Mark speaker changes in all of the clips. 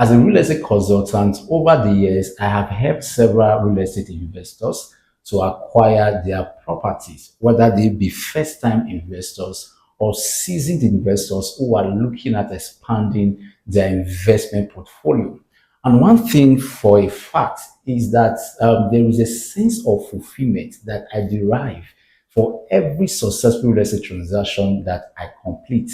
Speaker 1: As a real estate consultant, over the years, I have helped several real estate investors to acquire their properties, whether they be first time investors or seasoned investors who are looking at expanding their investment portfolio. And one thing for a fact is that there is a sense of fulfillment that I derive for every successful real estate transaction that I complete.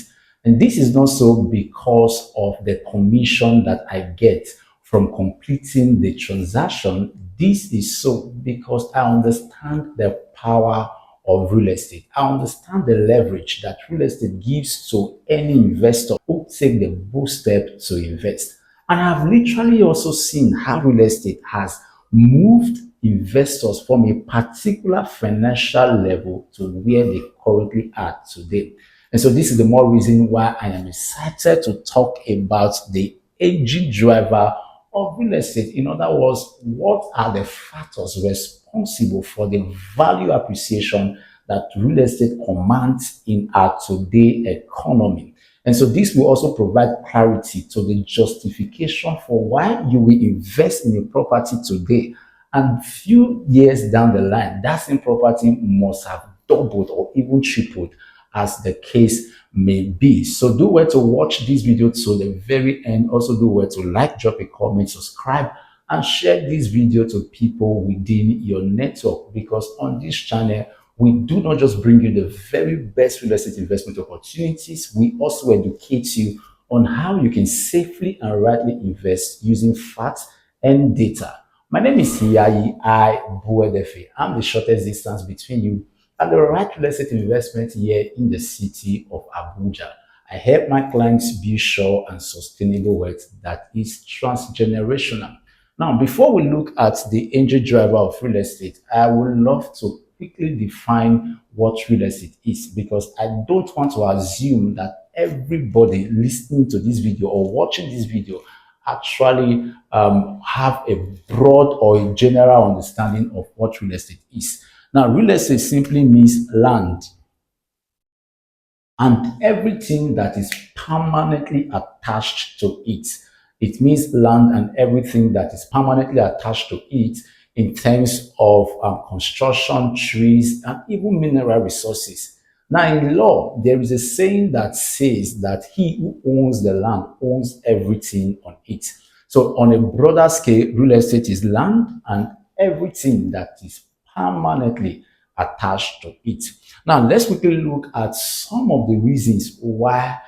Speaker 1: And this is not so because of the commission that I get from completing the transaction. This is so because I understand the power of real estate. I understand the leverage that real estate gives to any investor who take the bold step to invest. And I've literally also seen how real estate has moved investors from a particular financial level to where they currently are today. And so this is the more reason why I am excited to talk about the engine driver of real estate. In other words, what are the factors responsible for the value appreciation that real estate commands in our today economy? And so this will also provide clarity to the justification for why you will invest in a property today. And few years down the line, that same property must have doubled or even tripled as the case may be. So do well to watch this video to the very end. Also do well to like, drop a comment, subscribe, and share this video to people within your network, because on this channel, we do not just bring you the very best real estate investment opportunities, we also educate you on how you can safely and rightly invest using facts and data. My name is Kyami District. I'm the shortest distance between you and the right real estate investment here in the city of Abuja. I help my clients build sure and sustainable wealth that is transgenerational. Now, before we look at the angel driver of real estate, I would love to quickly define what real estate is, because I don't want to assume that everybody listening to this video or watching this video actually have a broad or a general understanding of what real estate is. Now, real estate simply means land and everything that is permanently attached to it. It means land and everything that is permanently attached to it in terms of construction, trees, and even mineral resources. Now, in law, there is a saying that says that he who owns the land owns everything on it. So, on a broader scale, real estate is land and everything that is permanently attached to it. Now, let's quickly look at some of the reasons why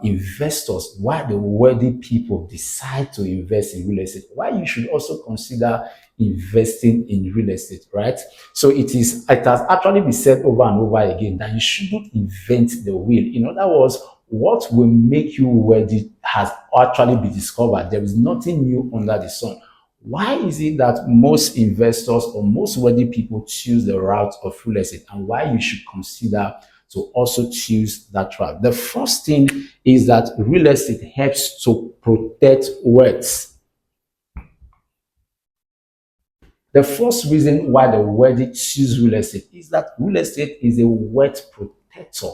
Speaker 1: investors, why the wealthy people decide to invest in real estate, why you should also consider investing in real estate, right? So it has actually been said over and over again that you shouldn't invent the wheel. In other words, what will make you wealthy has actually been discovered. There is nothing new under the sun. Why is it that most investors or most wealthy people choose the route of real estate, and why you should consider to also choose that route? The first thing is that real estate helps to protect wealth. The first reason why the wealthy choose real estate is that real estate is a wealth protector.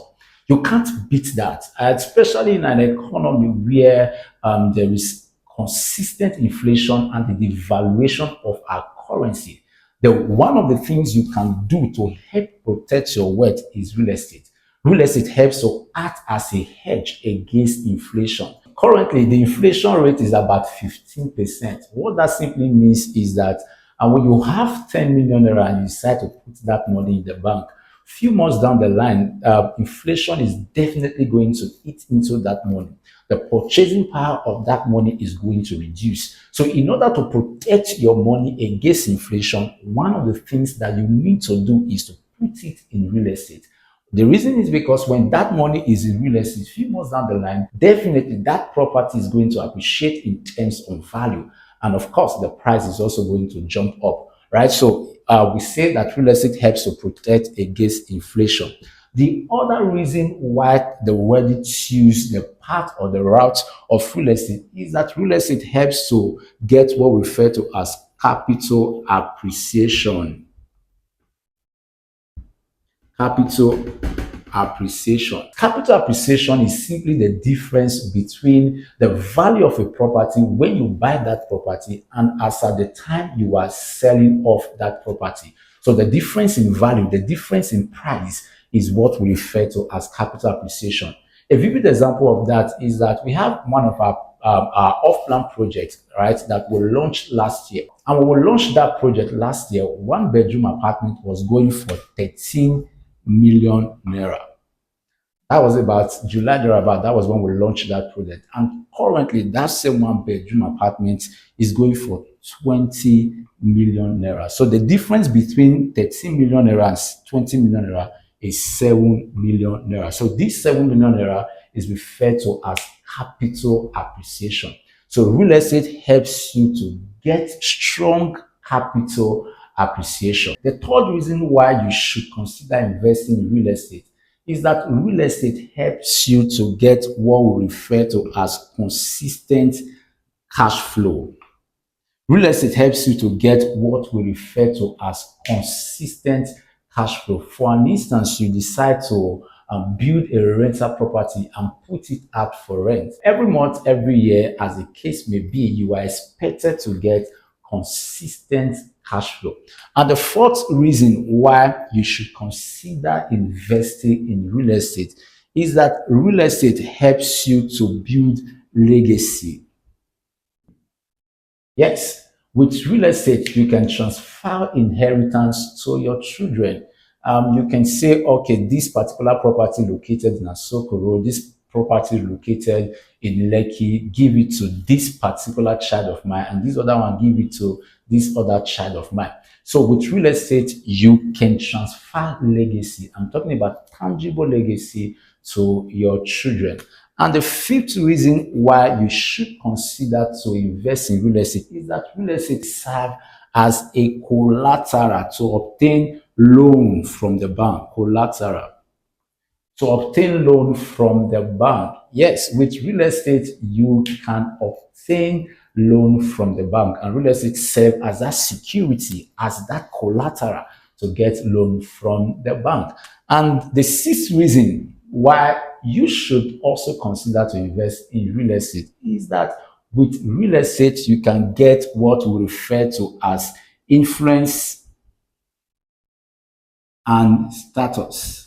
Speaker 1: You can't beat that, especially in an economy where there is consistent inflation and the devaluation of our currency. One of the things you can do to help protect your wealth is real estate. Real estate helps to act as a hedge against inflation. Currently, the inflation rate is about 15%. What that simply means is that when you have 10 million naira and you decide to put that money in the bank, few months down the line, inflation is definitely going to eat into that money. The purchasing power of that money is going to reduce. So in order to protect your money against inflation, one of the things that you need to do is to put it in real estate. The reason is because when that money is in real estate, few months down the line, definitely that property is going to appreciate in terms of value. And of course, the price is also going to jump up, right? So we say that real estate helps to protect against inflation. The other reason why the wealthy choose the path or the route of real estate is that real estate helps to get what we refer to as capital appreciation. Capital appreciation. Capital appreciation is simply the difference between the value of a property when you buy that property and as at the time you are selling off that property. So the difference in value, the difference in price is what we refer to as capital appreciation. A vivid example of that is that we have one of our off-plan projects, right, that we launched last year. And when we launched that project last year, one bedroom apartment was going for 13 million naira. That was about July thereabout. That was when we launched that project. And currently, that same one bedroom apartment is going for 20 million naira. So the difference between 13 million naira and 20 million naira is 7 million naira. So this 7 million naira is referred to as capital appreciation. So real estate helps you to get strong capital appreciation. The third reason why you should consider investing in real estate is that real estate helps you to get what we refer to as consistent cash flow. Real estate helps you to get what we refer to as consistent cash flow. For an instance, you decide to build a rental property and put it out for rent. Every month, every year, as the case may be, you are expected to get consistent cash flow. And the fourth reason why you should consider investing in real estate is that real estate helps you to build legacy. Yes, with real estate, you can transfer inheritance to your children. You can say, okay, this particular property located in Asokoro, this property located in Lekki, give it to this particular child of mine, and this other one, give it to this other child of mine. So with real estate, you can transfer legacy. I'm talking about tangible legacy to your children. And the fifth reason why you should consider to invest in real estate is that real estate serves as a collateral to obtain loan from the bank. Collateral to obtain loan from the bank. Yes, with real estate, you can obtain loan from the bank, and real estate serve as that security, as that collateral to get loan from the bank. And the sixth reason why you should also consider to invest in real estate is that with real estate, you can get what we refer to as influence and status.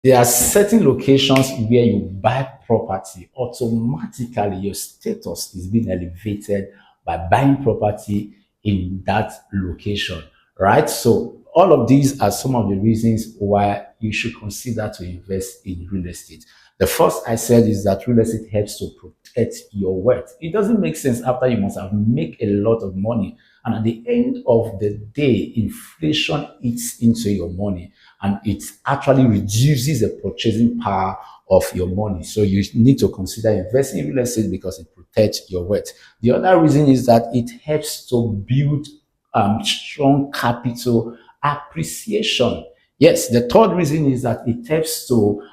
Speaker 1: There are certain locations where you buy property, automatically your status is being elevated by buying property in that location, right? So all of these are some of the reasons why you should consider to invest in real estate. The first I said is that real estate helps to protect your wealth. It doesn't make sense after you must have made a lot of money, and at the end of the day, inflation eats into your money and it actually reduces the purchasing power of your money. So you need to consider investing in real estate because it protects your wealth. The other reason is that it helps to build strong capital appreciation. Yes, the third reason is that it helps to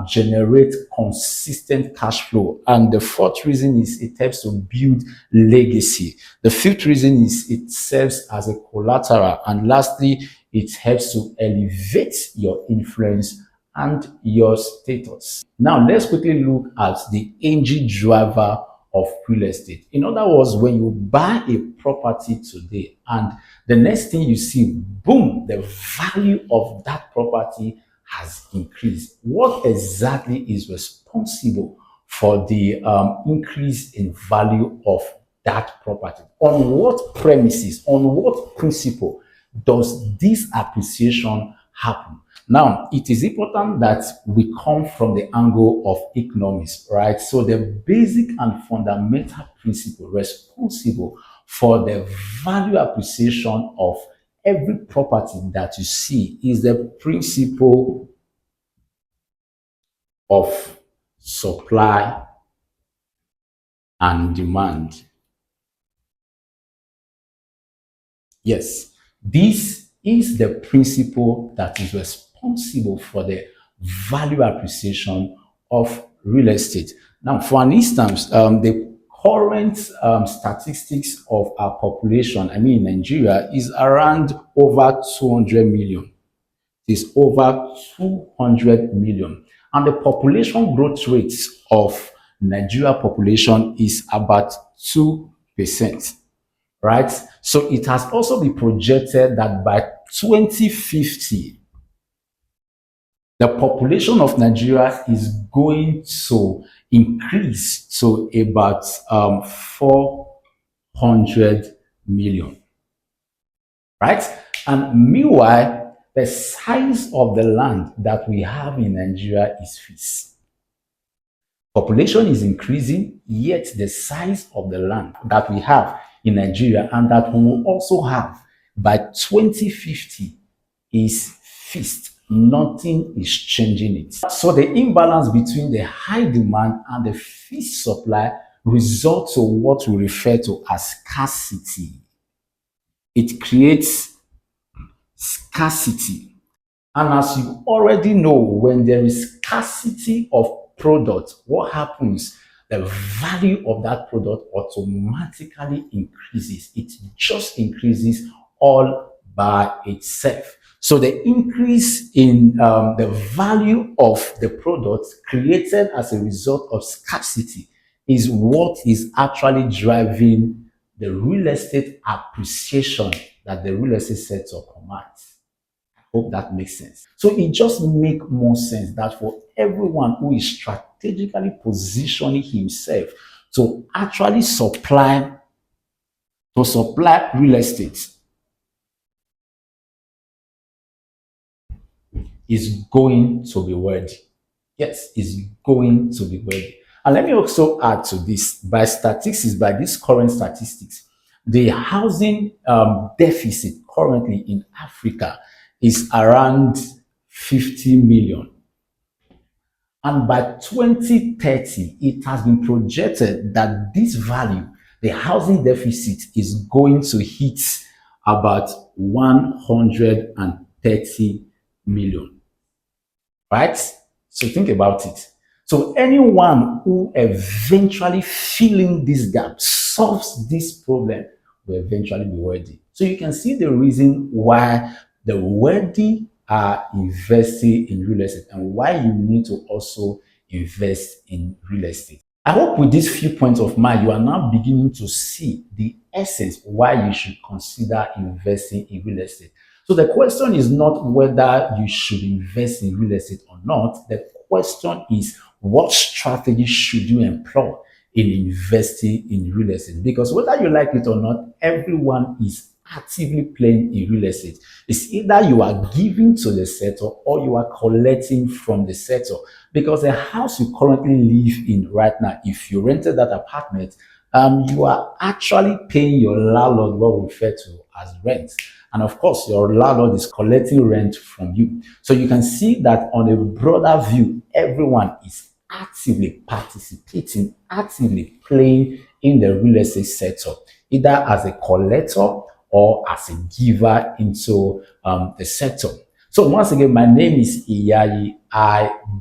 Speaker 1: generate consistent cash flow. And the fourth reason is it helps to build legacy. The fifth reason is it serves as a collateral. And lastly, it helps to elevate your influence and your status. Now, let's quickly look at the engine driver of real estate. In other words, when you buy a property today and the next thing you see, boom, the value of that property has increased. What exactly is responsible for the increase in value of that property? On what premises, on what principle does this appreciation happen? Now, it is important that we come from the angle of economics, right? So the basic and fundamental principle responsible for the value appreciation of every property that you see is the principle of supply and demand. Yes, this is the principle that is responsible for the value appreciation of real estate. Now, for an instance, the current statistics of our population, I mean, in Nigeria, is around over 200 million. is over 200 million. And the population growth rate of Nigeria population is about 2%, right? So it has also been projected that by 2050, the population of Nigeria is going to increase to about 400 million, right? And meanwhile, the size of the land that we have in Nigeria is fixed. Population is increasing, yet the size of the land that we have in Nigeria and that we will also have by 2050 is fixed. Nothing is changing it. So the imbalance between the high demand and the fixed supply results to what we refer to as scarcity. It creates scarcity. And as you already know, when there is scarcity of product, what happens? The value of that product automatically increases. It just increases all by itself. So the increase in the value of the product created as a result of scarcity is what is actually driving the real estate appreciation that the real estate sector commands. Hope that makes sense. So it just makes more sense that for everyone who is strategically positioning himself to actually supply real estate is going to be worthy. Yes, is going to be worthy. And let me also add to this, by statistics, by these current statistics, the housing deficit currently in Africa is around 50 million. And by 2030, it has been projected that this value, the housing deficit, is going to hit about 130 million. Right? So think about it. So anyone who eventually filling this gap, solves this problem, will eventually be worthy. So you can see the reason why the worthy are investing in real estate and why you need to also invest in real estate. I hope with these few points of mine, you are now beginning to see the essence why you should consider investing in real estate. So the question is not whether you should invest in real estate or not. The question is, what strategy should you employ in investing in real estate? Because whether you like it or not, everyone is actively playing in real estate. It's either you are giving to the sector or you are collecting from the sector. Because the house you currently live in right now, if you rented that apartment, you are actually paying your landlord what we refer to as rent. And of course, your landlord is collecting rent from you. So you can see that on a broader view, everyone is actively participating, actively playing in the real estate sector, either as a collector or as a giver into the sector. So once again, my name is Iyayi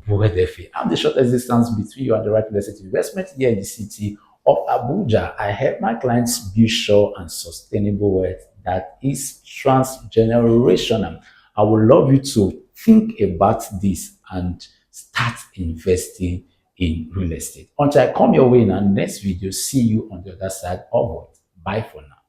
Speaker 1: Buredefe. I'm the shortest distance between you and the right real estate investment here in the city of Abuja. I help my clients build sure and sustainable wealth that is transgenerational. I would love you to think about this and start investing in real estate. Until I come your way in our next video, see you on the other side of it. Bye for now.